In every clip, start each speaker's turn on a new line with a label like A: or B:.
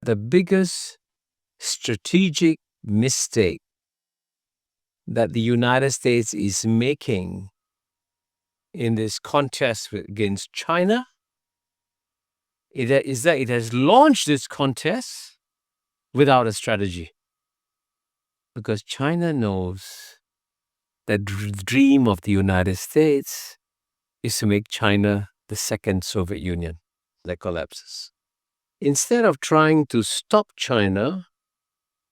A: the biggest strategic mistake that the United States is making in this contest against China is that it has launched this contest without a strategy. Because China knows that the dream of the United States is to make China the second Soviet Union that collapses. Instead of trying to stop China,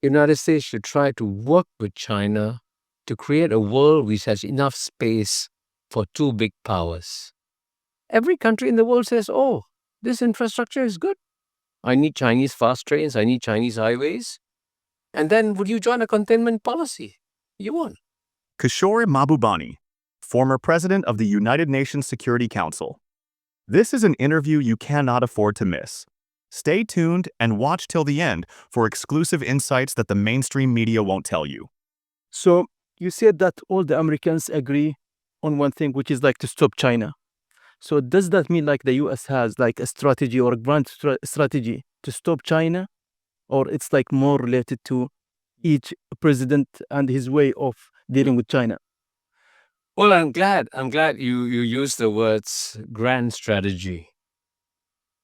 A: the United States should try to work with China to create a world which has enough space for two big powers. Every country in the world says, oh, this infrastructure is good. I need Chinese fast trains. I need Chinese highways. And then would you join a containment policy? You won't.
B: Kishore Mahbubani, Former President of the United Nations Security Council. This is an interview you cannot afford to miss. Stay tuned and watch till the end for exclusive insights that the mainstream media won't tell you.
C: So you said that all the Americans agree on one thing, which is like to stop China. So does that mean like the US has like a strategy or a grand strategy to stop China? Or it's like more related to each president and his way of dealing with China?
A: Well, I'm glad you used the words grand strategy.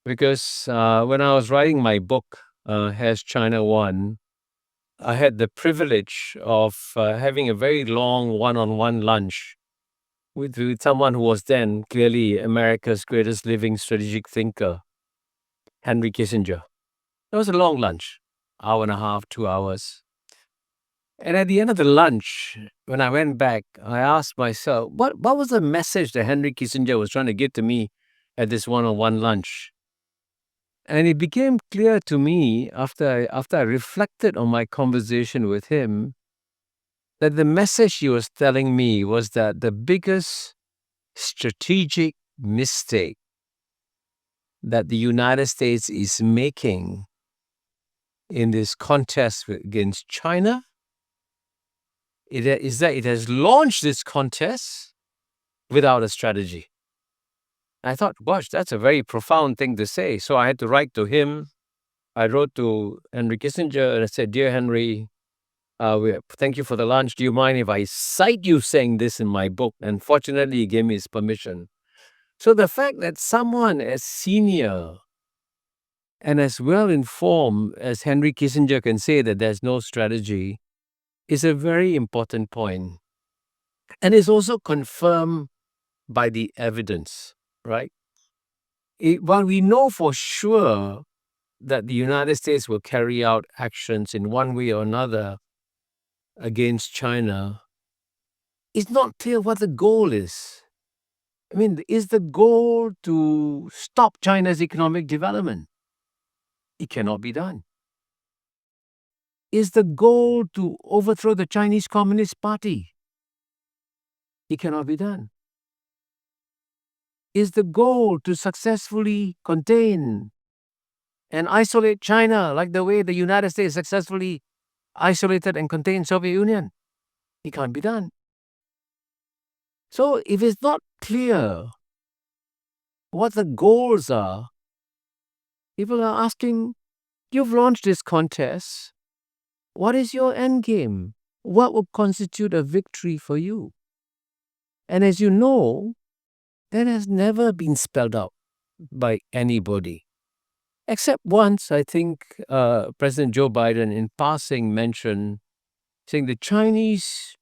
A: Because when I was writing my book, Has China Won?, I had the privilege of having a very long one-on-one lunch with someone who was then clearly America's greatest living strategic thinker, Henry Kissinger. It was a long lunch, hour and a half, 2 hours. And at the end of the lunch, when I went back, I asked myself, what was the message that Henry Kissinger was trying to give to me at this one-on-one lunch? And it became clear to me after I reflected on my conversation with him that the message he was telling me was that the biggest strategic mistake that the United States is making in this contest against China is that it has launched this contest without a strategy. I thought, gosh, that's a very profound thing to say. So I had to write to him. I wrote to Henry Kissinger and I said, Dear Henry, thank you for the lunch. Do you mind if I cite you saying this in my book? And fortunately, he gave me his permission. So the fact that someone as senior and as well-informed as Henry Kissinger can say that there's no strategy is a very important point. And it's also confirmed by the evidence, right? While we know for sure that the United States will carry out actions in one way or another against China, it's not clear what the goal is. I mean, is the goal to stop China's economic development? It cannot be done. Is the goal to overthrow the Chinese Communist Party? It cannot be done. Is the goal to successfully contain and isolate China like the way the United States successfully isolated and contained Soviet Union? It can't be done. So if it's not clear what the goals are, people are asking, you've launched this contest. What is your end game? What will constitute a victory for you? And as you know, that has never been spelled out by anybody. Except once, I think President Joe Biden in passing mentioned saying the Chinese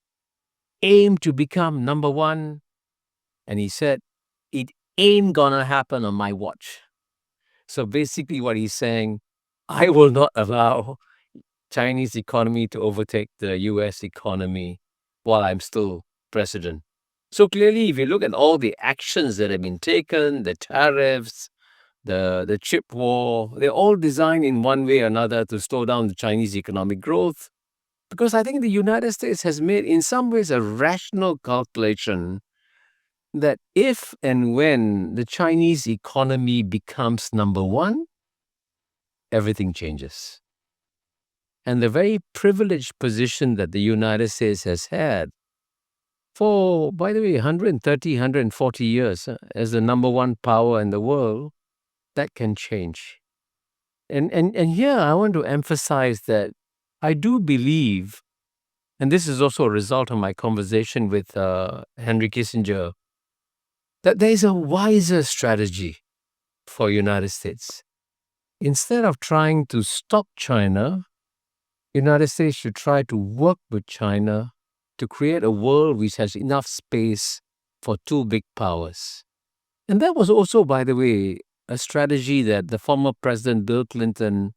A: aim to become number one. And he said, it ain't gonna happen on my watch. So basically what he's saying, I will not allow Chinese economy to overtake the US economy while I'm still president. So clearly, if you look at all the actions that have been taken, the tariffs, the chip war, they're all designed in one way or another to slow down the Chinese economic growth. Because I think the United States has made, in some ways, a rational calculation that if and when the Chinese economy becomes number one, everything changes. And the very privileged position that the United States has had for, by the way, 130, 140 years as the number one power in the world, that can change. And here I want to emphasize that I do believe, and this is also a result of my conversation with Henry Kissinger, that there is a wiser strategy for United States. Instead of trying to stop China, United States should try to work with China to create a world which has enough space for two big powers. And that was also, by the way, a strategy that the former President Bill Clinton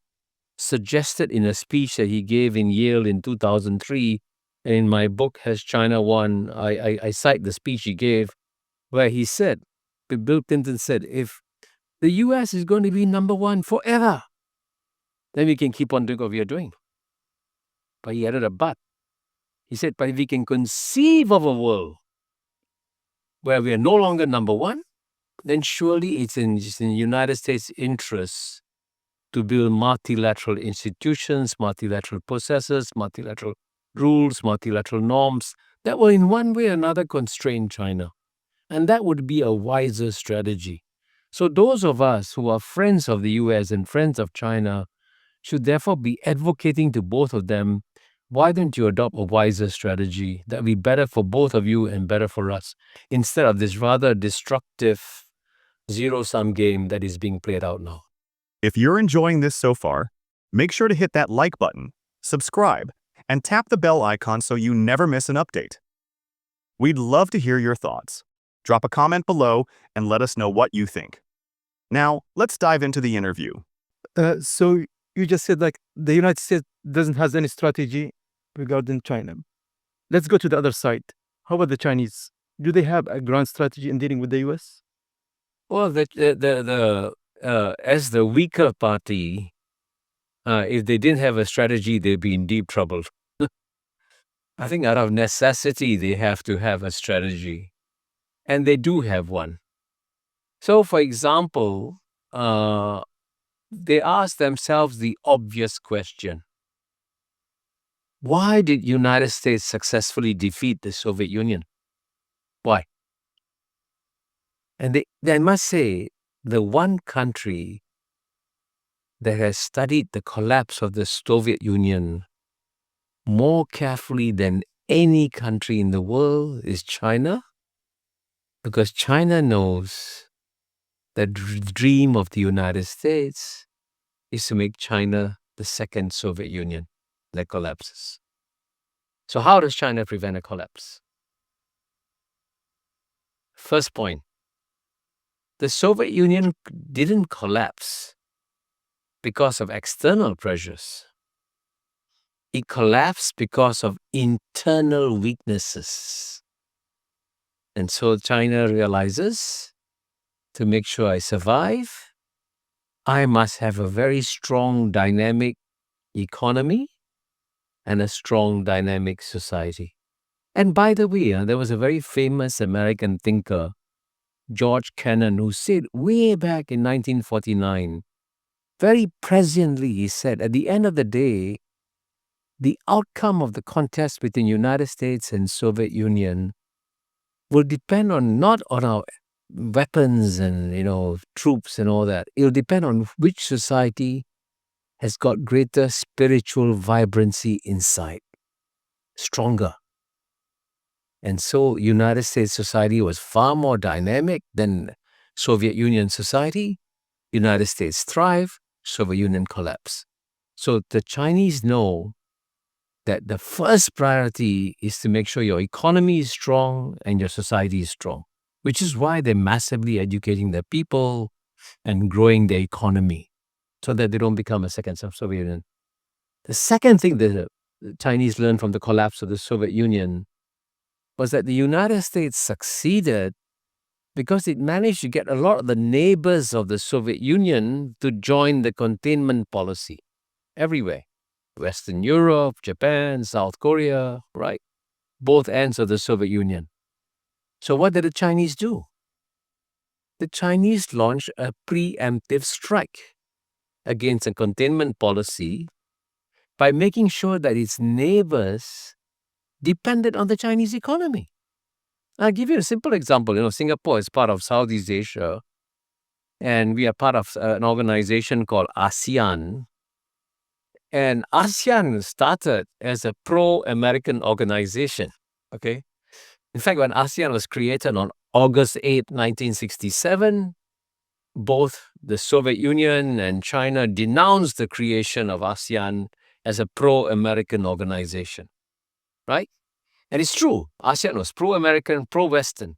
A: suggested in a speech that he gave in Yale in 2003. And in my book, Has China Won? I cite the speech he gave where he said, Bill Clinton said, if the US is going to be number one forever, then we can keep on doing what we are doing. But he added a but. He said, but if we can conceive of a world where we are no longer number one, then surely it's in the United States' interest to build multilateral institutions, multilateral processes, multilateral rules, multilateral norms that will in one way or another constrain China. And that would be a wiser strategy. So those of us who are friends of the US and friends of China should therefore be advocating to both of them, why don't you adopt a wiser strategy that will be better for both of you and better for us, instead of this rather destructive zero-sum game that is being played out now.
B: If you're enjoying this so far, make sure to hit that like button, subscribe, and tap the bell icon so you never miss an update. We'd love to hear your thoughts. Drop a comment below and let us know what you think. Now, let's dive into the interview.
C: So you just said like the United States doesn't have any strategy regarding China. Let's go to the other side. How about the Chinese? Do they have a grand strategy in dealing with the US?
A: Well, as the weaker party, if they didn't have a strategy, they'd be in deep trouble. I think out of necessity, they have to have a strategy. And they do have one. So, for example, they ask themselves the obvious question. Why did United States successfully defeat the Soviet Union? Why? And they must say, the one country that has studied the collapse of the Soviet Union more carefully than any country in the world is China, because China knows the dream of the United States is to make China the second Soviet Union that collapses. So how does China prevent a collapse? First point, the Soviet Union didn't collapse because of external pressures. It collapsed because of internal weaknesses. And so China realizes, to make sure I survive, I must have a very strong, dynamic economy and a strong, dynamic society. And by the way, there was a very famous American thinker, George Kennan, who said way back in 1949, very presciently, he said, at the end of the day, the outcome of the contest between United States and Soviet Union will depend not on our weapons and troops and all that. It will depend on which society has got greater spiritual vibrancy inside, stronger. And so United States society was far more dynamic than Soviet Union society. United States thrive, Soviet Union collapse. So the Chinese know that the first priority is to make sure your economy is strong and your society is strong, which is why they're massively educating their people and growing their economy so that they don't become a second Soviet Union. The second thing that the Chinese learned from the collapse of the Soviet Union was that the United States succeeded because it managed to get a lot of the neighbors of the Soviet Union to join the containment policy everywhere. Western Europe, Japan, South Korea, right? Both ends of the Soviet Union. So what did the Chinese do? The Chinese launched a preemptive strike against a containment policy by making sure that its neighbors depended on the Chinese economy. I'll give you a simple example. Singapore is part of Southeast Asia. And we are part of an organization called ASEAN. And ASEAN started as a pro-American organization, okay? In fact, when ASEAN was created on August 8, 1967, both the Soviet Union and China denounced the creation of ASEAN as a pro-American organization, right? And it's true. ASEAN was pro-American, pro-Western.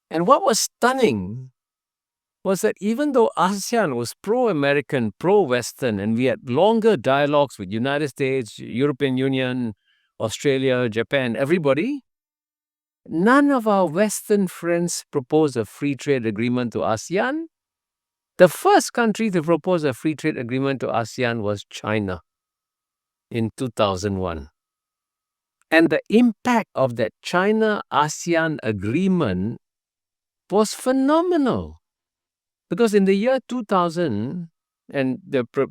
A: And what was stunning was that even though ASEAN was pro-American, pro-Western, and we had longer dialogues with United States, European Union, Australia, Japan, everybody, none of our Western friends proposed a free trade agreement to ASEAN. The first country to propose a free trade agreement to ASEAN was China in 2001. And the impact of that China-ASEAN agreement was phenomenal. Because in the year 2000, and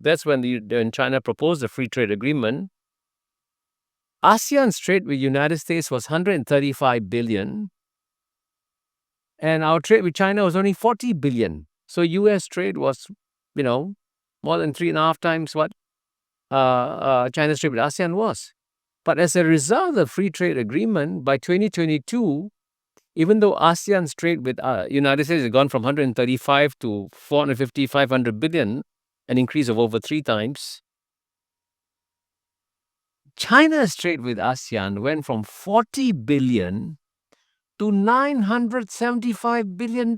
A: that's when China proposed the free trade agreement, ASEAN's trade with the United States was $135 billion, and our trade with China was only $40 billion. So U.S. trade was, more than 3.5 times what China's trade with ASEAN was. But as a result of the free trade agreement, by 2022, even though ASEAN's trade with United States has gone from 135 to 450, 500 billion, an increase of over 3 times, China's trade with ASEAN went from $40 billion to $975 billion,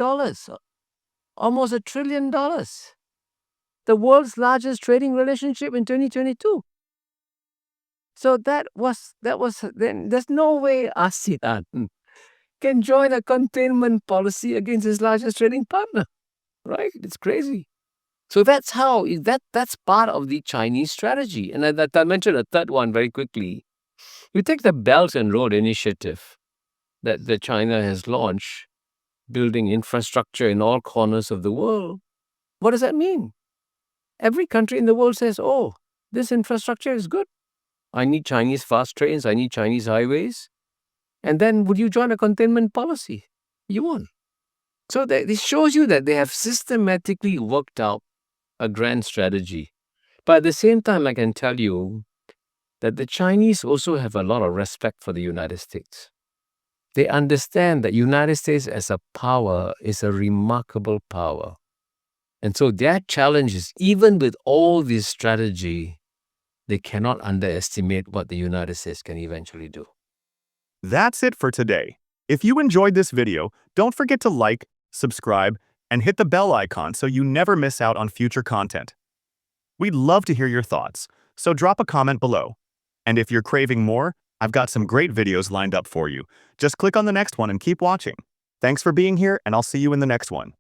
A: almost $1 trillion. The world's largest trading relationship in 2022. So then there's no way ASEAN can join a containment policy against its largest trading partner, right? It's crazy. So that's part of the Chinese strategy. And I mentioned a third one very quickly. You take the Belt and Road Initiative that China has launched, building infrastructure in all corners of the world. What does that mean? Every country in the world says, oh, this infrastructure is good. I need Chinese fast trains. I need Chinese highways. And then would you join a containment policy? You won't. So this shows you that they have systematically worked out a grand strategy. But at the same time, I can tell you that the Chinese also have a lot of respect for the United States. They understand that United States as a power is a remarkable power. And so their challenge is, even with all this strategy, they cannot underestimate what the United States can eventually do.
B: That's it for today. If you enjoyed this video, don't forget to like, subscribe, and hit the bell icon so you never miss out on future content. We'd love to hear your thoughts, so drop a comment below. And if you're craving more, I've got some great videos lined up for you. Just click on the next one and keep watching. Thanks for being here, and I'll see you in the next one.